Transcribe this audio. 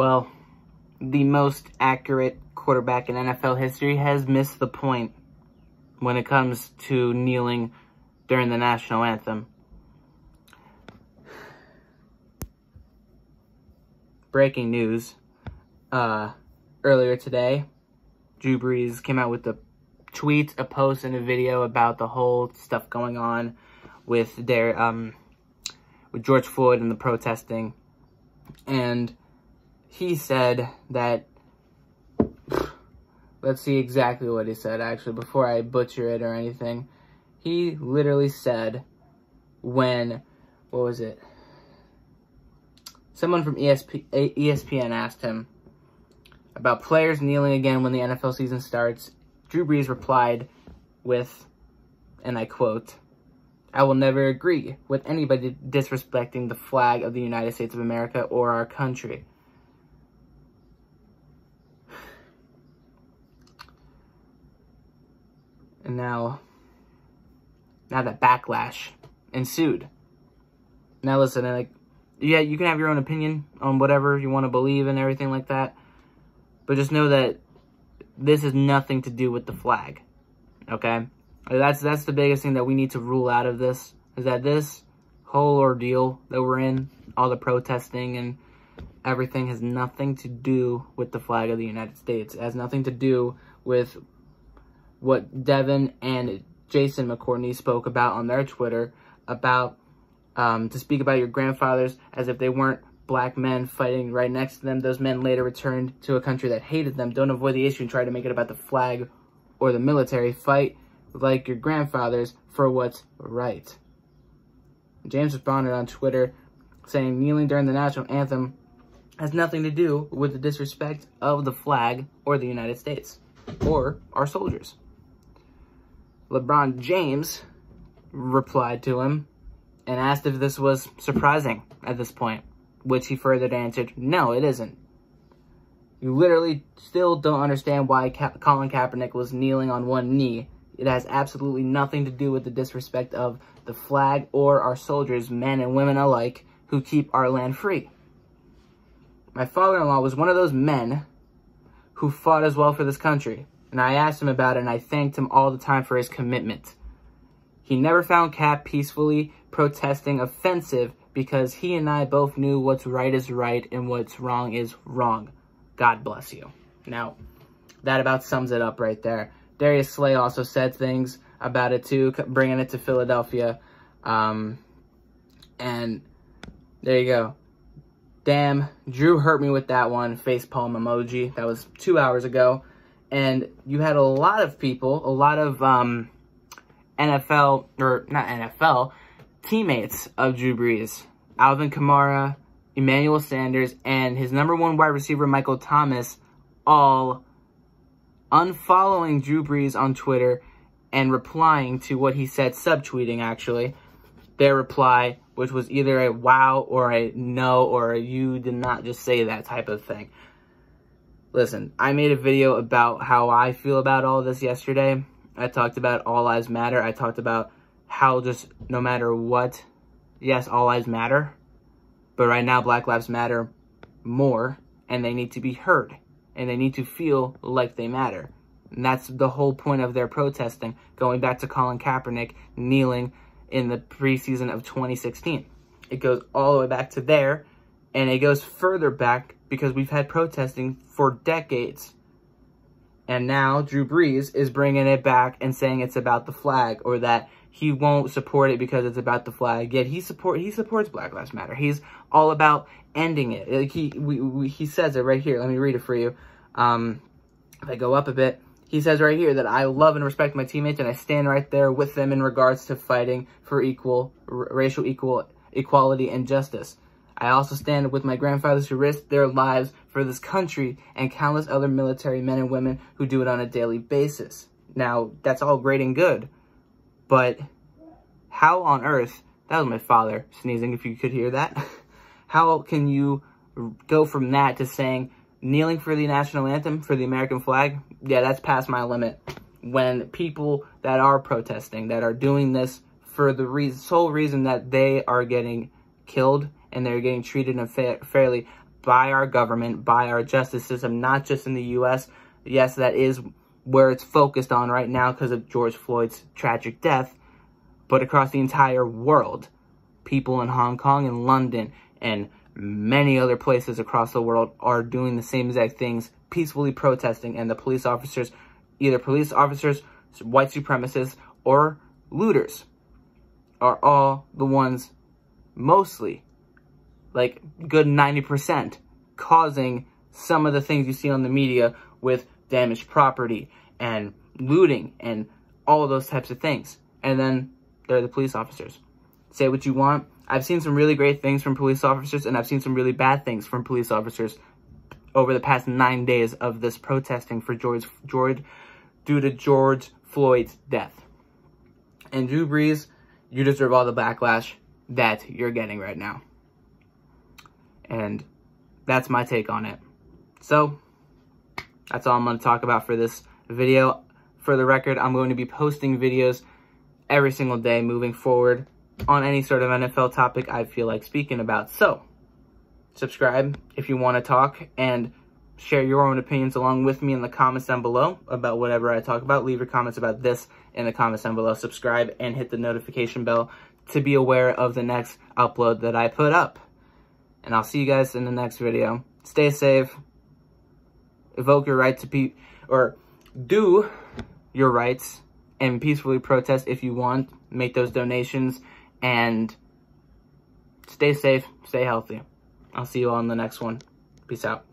Well, the most accurate quarterback in NFL history has missed the point when it comes to kneeling during the national anthem. Breaking news. Earlier today, Drew Brees came out with a tweet, a post, and a video about the whole stuff going on with with George Floyd and the protesting. And he said that, let's see exactly what he said, actually, before I butcher it or anything. He literally said when, what was it? Someone from ESPN asked him about players kneeling again when the NFL season starts. Drew Brees replied with, and I quote, "I will never agree with anybody disrespecting the flag of the United States of America or our country." And now that Backlash ensued. Now listen, like, yeah, you can have your own opinion on whatever you want to believe and everything like that, but just know that this has nothing to do with the flag, okay? That's the biggest thing that we need to rule out of this, is that this whole ordeal that we're in, all the protesting and everything, has nothing to do with the flag of the United States. It has nothing to do with what Devin and Jason McCourtney spoke about on their Twitter, about to speak about your grandfathers as if they weren't black men fighting right next to them. Those men later returned to a country that hated them. Don't avoid the issue and try to make it about the flag or the military. Fight like your grandfathers for what's right. James responded on Twitter saying kneeling during the national anthem has nothing to do with the disrespect of the flag or the United States or our soldiers. LeBron James replied to him and asked if this was surprising at this point, which he further answered, "No, it isn't. You literally still don't understand why Colin Kaepernick was kneeling on one knee. It has absolutely nothing to do with the disrespect of the flag or our soldiers, men and women alike, who keep our land free. My father-in-law was one of those men who fought as well for this country, and I asked him about it, and I thanked him all the time for his commitment. He never found Cap peacefully protesting offensive because he and I both knew what's right is right and what's wrong is wrong. God bless you." Now, that about sums it up right there. Darius Slay also said things about it too, bringing it to Philadelphia. And there you go. Damn, Drew hurt me with that one. Facepalm emoji. That was 2 hours ago. And you had a lot of people, a lot of NFL, or not NFL, teammates of Drew Brees. Alvin Kamara, Emmanuel Sanders, and his number one wide receiver, Michael Thomas, all unfollowing Drew Brees on Twitter and replying to what he said, subtweeting actually, their reply, which was either a wow or a no or a you did not just say that type of thing. Listen, I made a video about how I feel about all this yesterday. I talked about All Lives Matter. I talked about how just no matter what, yes, all lives matter, but right now Black Lives Matter more, and they need to be heard, and they need to feel like they matter. And that's the whole point of their protesting, going back to Colin Kaepernick kneeling in the preseason of 2016. It goes all the way back to there, and it goes further back because we've had protesting for decades. And now Drew Brees is bringing it back and saying it's about the flag, or that he won't support it because it's about the flag. Yet he supports Black Lives Matter. He's all about ending it. Like he says it right here. Let me read it for you. If I go up a bit, he says right here that I love and respect my teammates, and I stand right there with them in regards to fighting for racial equality and justice. I also stand with my grandfathers who risked their lives for this country and countless other military men and women who do it on a daily basis. Now, that's all great and good, but how on earth, that was my father sneezing if you could hear that, how can you go from that to saying kneeling for the national anthem, for the American flag? Yeah, that's past my limit. When people that are protesting, that are doing this for the sole reason that they are getting killed and they're getting treated unfairly, by our government, by our justice system, not just in the U.S. Yes, that is where it's focused on right now because of George Floyd's tragic death, but across the entire world. People in Hong Kong and London and many other places across the world are doing the same exact things, peacefully protesting, and the police officers, either police officers, white supremacists, or looters, are all the ones, mostly, like good 90%, causing some of the things you see on the media with damaged property and looting and all of those types of things. And then they're the police officers. Say what you want. I've seen some really great things from police officers, and I've seen some really bad things from police officers over the past 9 days of this protesting for due to George Floyd's death. And Drew Brees, you deserve all the backlash that you're getting right now. And that's my take on it. So, that's all I'm going to talk about for this video. For the record, I'm going to be posting videos every single day moving forward on any sort of NFL topic I feel like speaking about. So, subscribe if you want to talk and share your own opinions along with me in the comments down below about whatever I talk about. Leave your comments about this in the comments down below. Subscribe and hit the notification bell to be aware of the next upload that I put up. And I'll see you guys in the next video. Stay safe. Evoke your right to do your rights and peacefully protest if you want. Make those donations and stay safe, stay healthy. I'll see you all in the next one. Peace out.